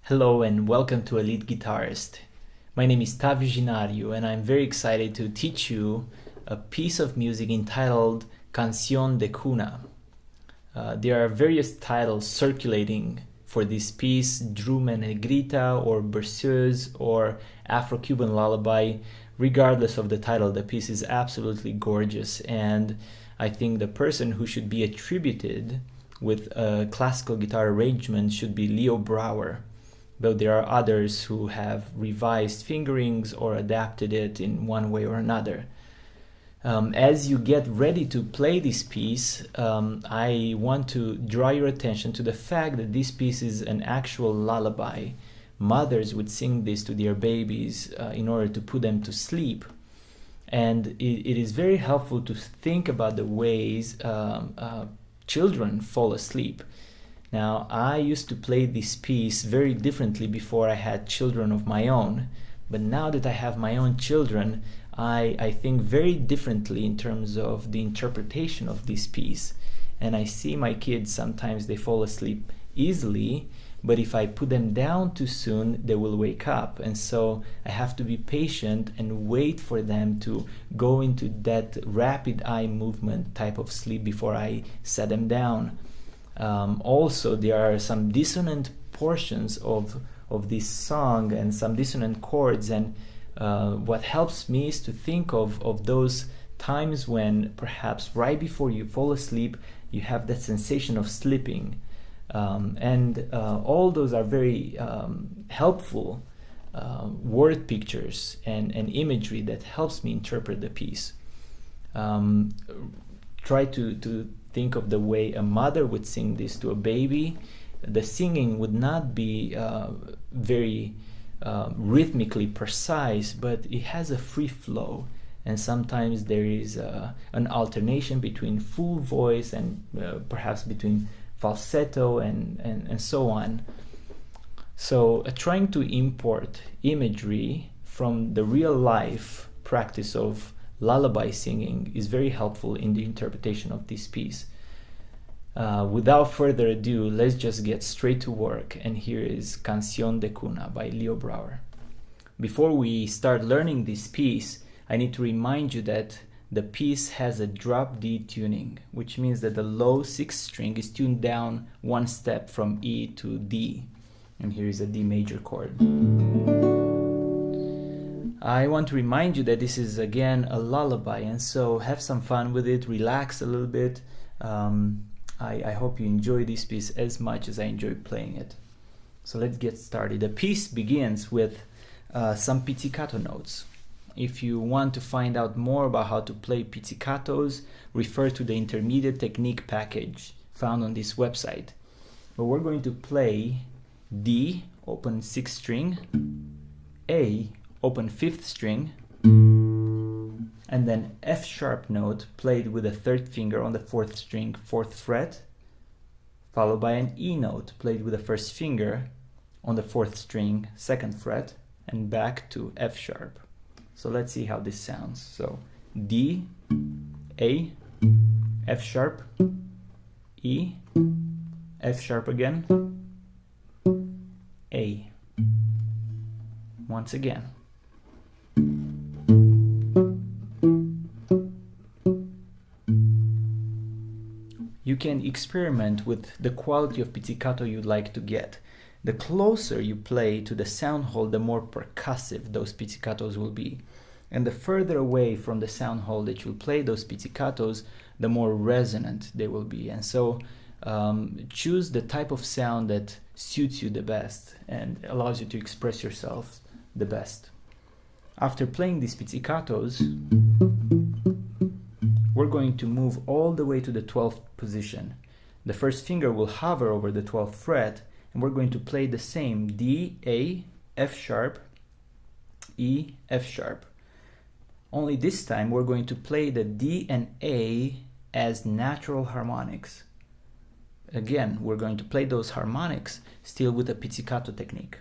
Hello and welcome to Elite Guitarist. My name is Tavio Ginario and I'm very excited to teach you a piece of music entitled Cancion de Cuna. There are various titles circulating for this piece: Drum e Negrita, or Berceuse, or Afro-Cuban Lullaby. Regardless of the title, the piece is absolutely gorgeous, and I think the person who should be attributed with a classical guitar arrangement should be Leo Brouwer, though there are others who have revised fingerings or adapted it in one way or another. As you get ready to play this piece, I want to draw your attention to the fact that this piece is an actual lullaby. Mothers would sing this to their babies in order to put them to sleep. And it is very helpful to think about the ways children fall asleep. Now, I used to play this piece very differently before I had children of my own, but now that I have my own children, I think very differently in terms of the interpretation of this piece. And I see my kids, sometimes they fall asleep easily, but if I put them down too soon, they will wake up. And so I have to be patient and wait for them to go into that rapid eye movement type of sleep before I set them down. Also, there are some dissonant portions of this song and some dissonant chords, and what helps me is to think of those times when perhaps right before you fall asleep you have that sensation of slipping, and all those are very helpful word pictures and imagery that helps me interpret the piece. Try to think of the way a mother would sing this to a baby. The singing would not be very rhythmically precise, but it has a free flow, and sometimes there is an alternation between full voice and perhaps between falsetto and so on. So trying to import imagery from the real life practice of lullaby singing is very helpful in the interpretation of this piece. Without further ado, let's just get straight to work, and here is Cancion de Cuna by Leo Brouwer. Before we start learning this piece, I need to remind you that the piece has a drop D tuning, which means that the low 6th string is tuned down one step from E to D, and here is a D major chord. I want to remind you that this is again a lullaby, and so have some fun with it, relax a little bit. I hope you enjoy this piece as much as I enjoy playing it. So let's get started. The piece begins with some pizzicato notes. If you want to find out more about how to play pizzicatos, refer to the intermediate technique package found on this website. But we're going to play D, open 6th string, A, open 5th string, and then F sharp note played with the 3rd finger on the 4th string, 4th fret, followed by an E note played with the 1st finger on the 4th string, 2nd fret, and back to F sharp. So let's see how this sounds. So D, A, F sharp, E, F sharp again, A. Once again. You can experiment with the quality of pizzicato you'd like to get. The closer you play to the sound hole, the more percussive those pizzicatos will be. And the further away from the sound hole that you'll play those pizzicatos, the more resonant they will be. And so choose the type of sound that suits you the best and allows you to express yourself the best. After playing these pizzicatos, we're going to move all the way to the 12th position. The 1st finger will hover over the 12th fret, and we're going to play the same D, A, F sharp, E, F sharp. Only this time we're going to play the D and A as natural harmonics. Again, we're going to play those harmonics still with a pizzicato technique.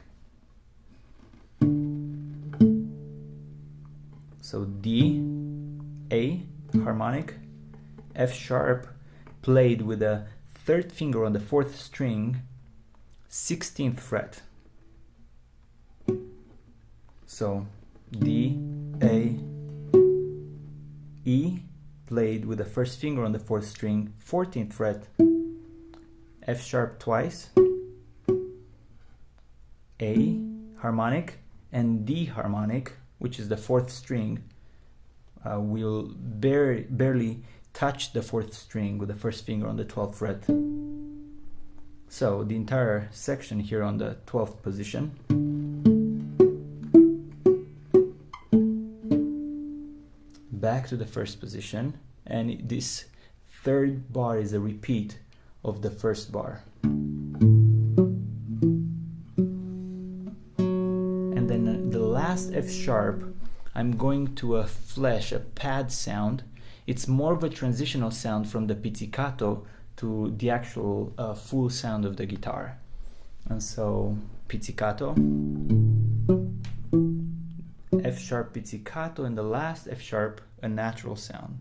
So D, A, harmonic, F sharp played with the 3rd finger on the 4th string, 16th fret, So D, A, E, played with the first finger on the 4th string, 14th fret, F sharp twice, A harmonic, and D harmonic, which is the 4th string. We'll barely touch the 4th string with the first finger on the 12th fret. So the entire section here on the 12th position. Back to the first position, and this third bar is a repeat of the first bar. And then the last F sharp, I'm going to a flash, a pad sound. It's more of a transitional sound from the pizzicato to the actual full sound of the guitar. And so pizzicato, F sharp pizzicato, and the last F sharp, a natural sound,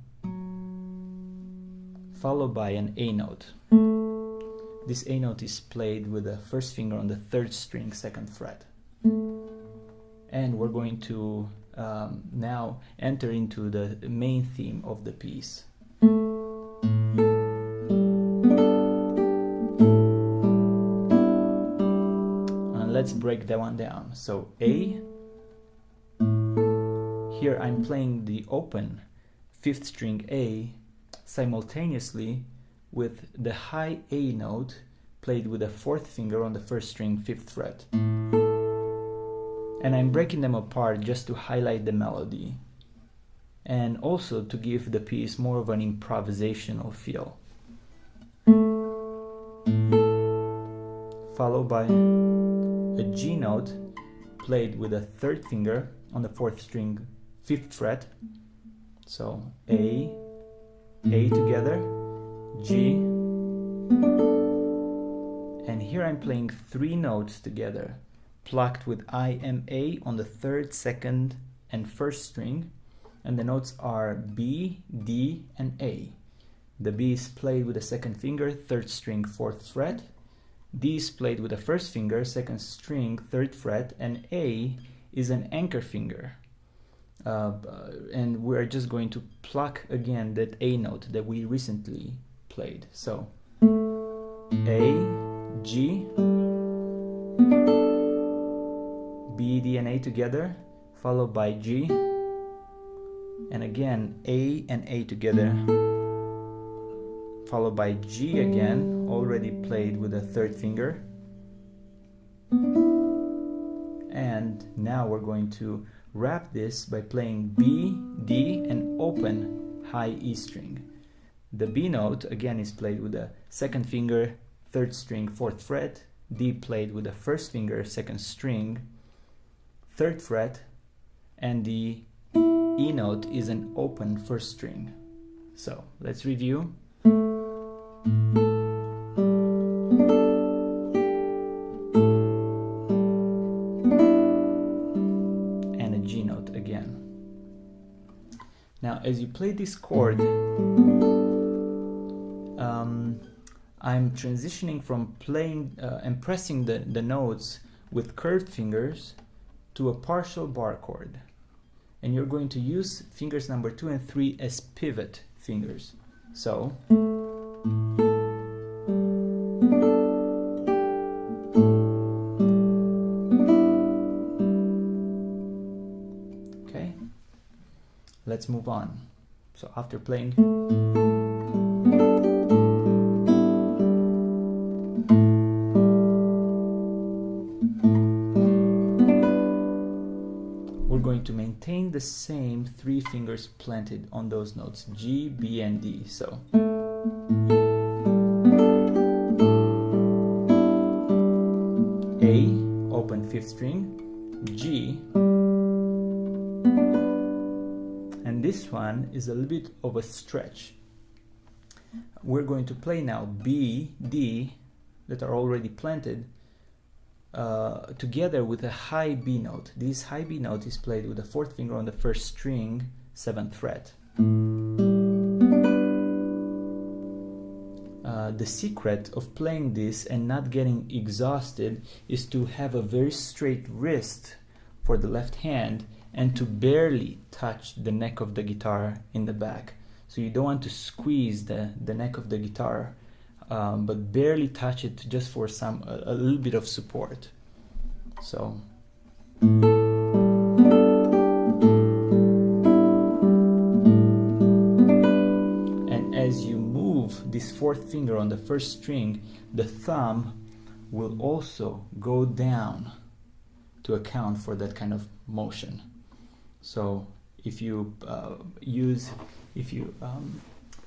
followed by an A note. This A note is played with the first finger on the 3rd string, 2nd fret. And we're going to now enter into the main theme of the piece. And let's break that one down. So A, here I'm playing the open 5th string A simultaneously with the high A note played with the 4th finger on the 1st string, 5th fret. And I'm breaking them apart just to highlight the melody and also to give the piece more of an improvisational feel. Followed by a G note played with a 3rd finger on the 4th string, 5th fret. So A together, G, and here I'm playing 3 notes together, plucked with IMA on the 3rd, 2nd, and 1st string, and the notes are B, D, and A. The B is played with the 2nd finger, 3rd string, 4th fret. D is played with the 1st finger, 2nd string, 3rd fret, and A is an anchor finger. And we're just going to pluck again that A note that we recently played. So A, G, B, D, and A together, followed by G, and again A and A together, followed by G again, already played with the 3rd finger. And now we're going to wrap this by playing B, D, and open high E string. The B note again is played with the 2nd finger, 3rd string, 4th fret. D played with the 1st finger, 2nd string, 3rd fret, and the E note is an open 1st string. So let's review. And a G note again. Now as you play this chord, I'm transitioning from playing and pressing the notes with curved fingers to a partial bar chord. And you're going to use fingers number 2 and 3 as pivot fingers. So okay, let's move on. So after playing to maintain the same 3 fingers planted on those notes, G, B, and D. So A, open 5th string, G, and this one is a little bit of a stretch. We're going to play now B, D, that are already planted, together with a high B note. This high B note is played with the 4th finger on the 1st string, 7th fret. The secret of playing this and not getting exhausted is to have a very straight wrist for the left hand and to barely touch the neck of the guitar in the back. So you don't want to squeeze the neck of the guitar, but barely touch it, just for a little bit of support. So and as you move this fourth finger on the first string, the thumb will also go down to account for that kind of motion. So if you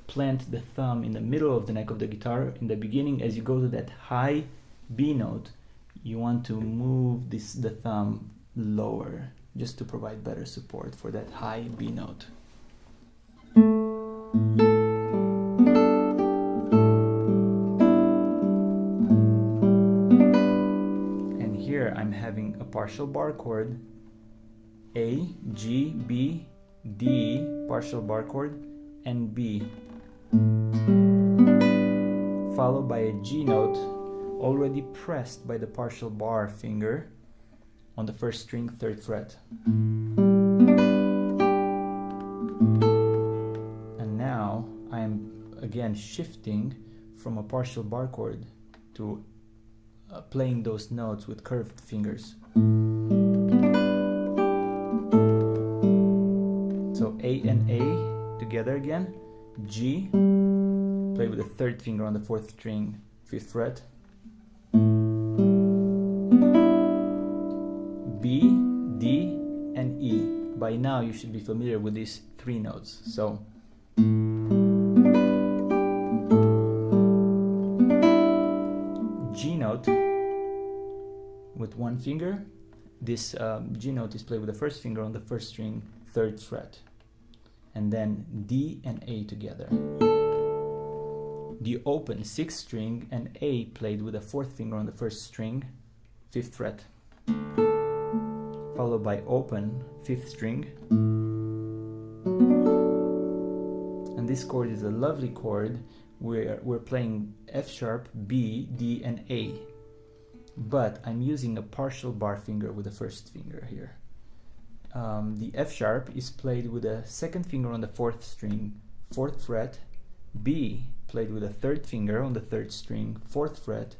plant the thumb in the middle of the neck of the guitar in the beginning, as you go to that high B note, you want to move the thumb lower, just to provide better support for that high B note. And here I'm having a partial bar chord, A, G, B, D, partial bar chord, and B, followed by a G note already pressed by the partial bar finger on the first string, 3rd fret. And now I am again shifting from a partial bar chord to playing those notes with curved fingers. So A and A together again, G, play with the 3rd finger on the 4th string, 5th fret, B, D, and E. By now you should be familiar with these 3 notes. So G note with 1 finger. This G note is played with the 1st finger on the 1st string, 3rd fret, and then D and A together. The open 6th string and A played with the 4th finger on the 1st string, 5th fret, followed by open 5th string. And this chord is a lovely chord where we're playing F sharp, B, D, and A, but I'm using a partial bar finger with the 1st finger here. The F sharp is played with the 2nd finger on the 4th string, 4th fret, B played with the 3rd finger on the 3rd string, 4th fret.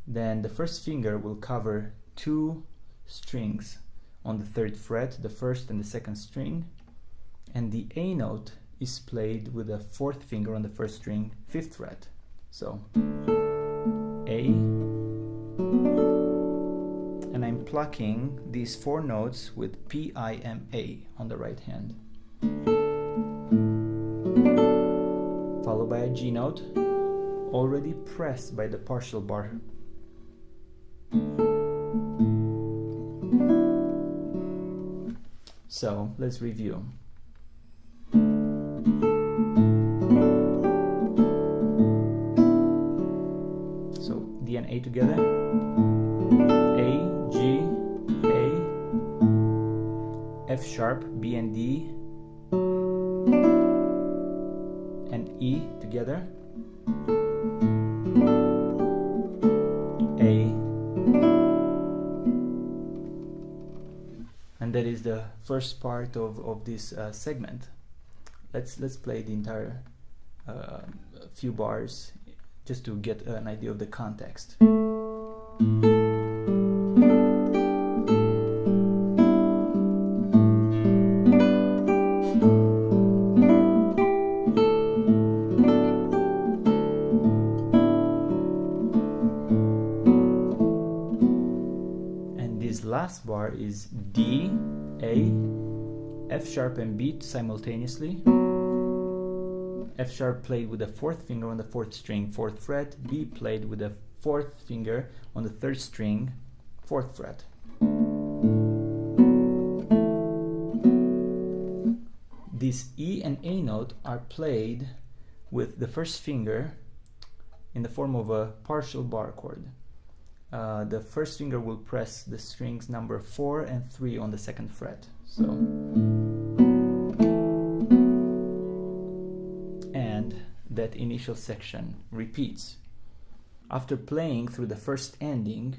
Then the 1st finger will cover 2 strings on the 3rd fret, the 1st and the 2nd string, and the A note is played with the 4th finger on the 1st string, 5th fret. So A, and I'm plucking these 4 notes with P-I-M-A on the right hand, followed by a G note already pressed by the partial bar. So let's review. So D and A together, A, G, A, F sharp, B and D, and E together, A. And that is the first part of this segment. Let's play the entire few bars just to get an idea of the context. Last bar is D, A, F sharp and B simultaneously. F sharp played with the 4th finger on the 4th string, 4th fret. B played with the 4th finger on the 3rd string, 4th fret. These E and A note are played with the 1st finger in the form of a partial bar chord. The 1st finger will press the strings number 4 and 3 on the 2nd fret. So, and that initial section repeats. After playing through the first ending,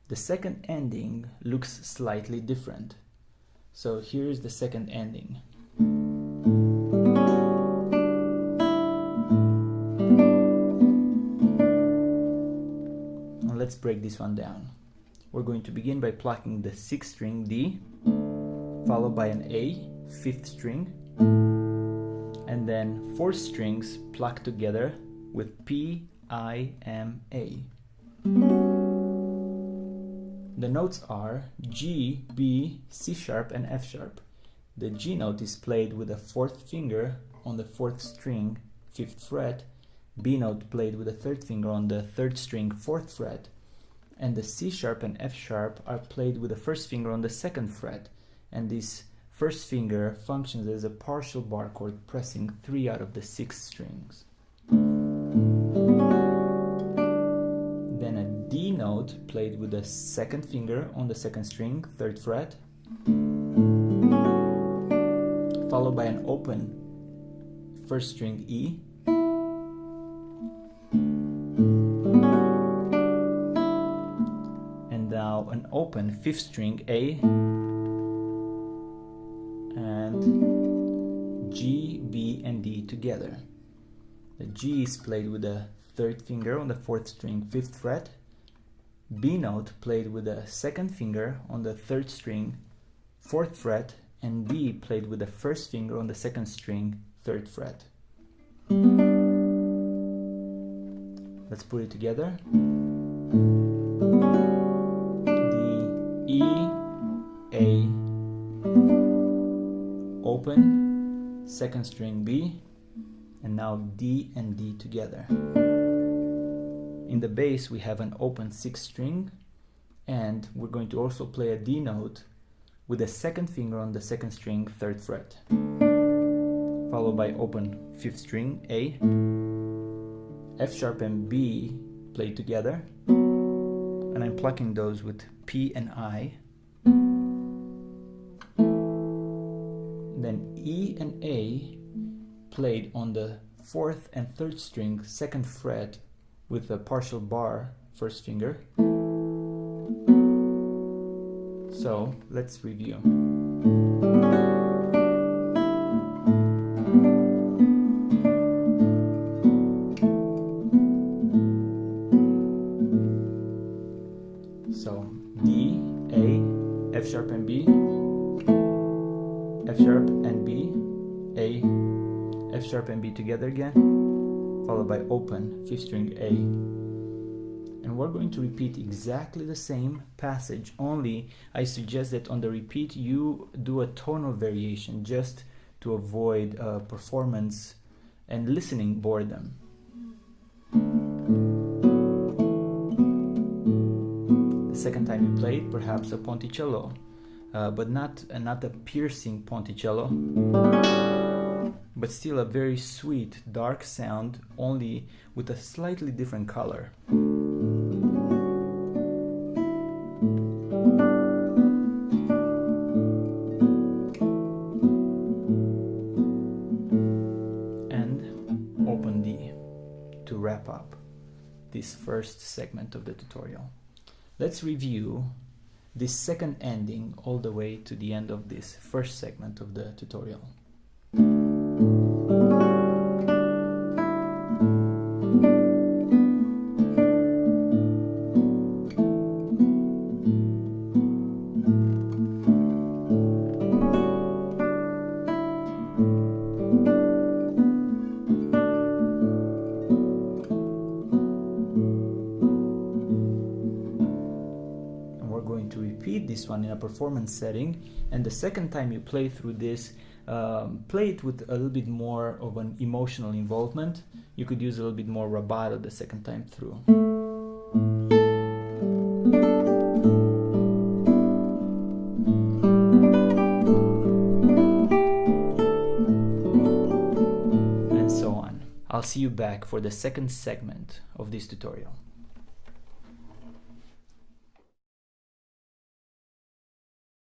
The second ending looks slightly different. So here's the second ending. Now let's break this one down. We're going to begin by plucking the 6th string D, followed by an A, 5th string, and then 4 strings plucked together with P, I, M, A. The notes are G, B, C sharp, and F sharp. The G note is played with the 4th finger on the 4th string, 5th fret. B note played with the 3rd finger on the 3rd string, 4th fret. And the C sharp and F sharp are played with the 1st finger on the 2nd fret. And this 1st finger functions as a partial bar chord, pressing 3 out of the 6 strings. Then a D note played with the 2nd finger on the 2nd string, 3rd fret, followed by an open 1st string E, and now an open 5th string A, and G, B, and D together. The G is played with the 3rd finger on the 4th string, 5th fret. B note played with the 2nd finger on the 3rd string, 4th fret, and D played with the 1st finger on the 2nd string, 3rd fret. Let's put it together. D, E, A, open, 2nd string B, and now D and D together. In the bass we have an open 6th string, and we're going to also play a D note with the 2nd finger on the 2nd string, 3rd fret, followed by open 5th string A, F sharp and B played together, and I'm plucking those with P and I. Then E and A played on the 4th and 3rd string, 2nd fret, with a partial bar 1st finger. So let's review. So D, A, F sharp and B, F sharp and B, A, F sharp and B together again, followed by open 5th string A. And we're going to repeat exactly the same passage, only I suggest that on the repeat you do a tonal variation just to avoid performance and listening boredom. The second time you play it, perhaps a ponticello, but not a piercing ponticello, but still a very sweet, dark sound, only with a slightly different color. And open D to wrap up this first segment of the tutorial. Let's review this second ending all the way to the end of this first segment of the tutorial. This one in a performance setting, and the second time you play through this, play it with a little bit more of an emotional involvement. You could use a little bit more rubato the second time through. And so on. I'll see you back for the second segment of this tutorial.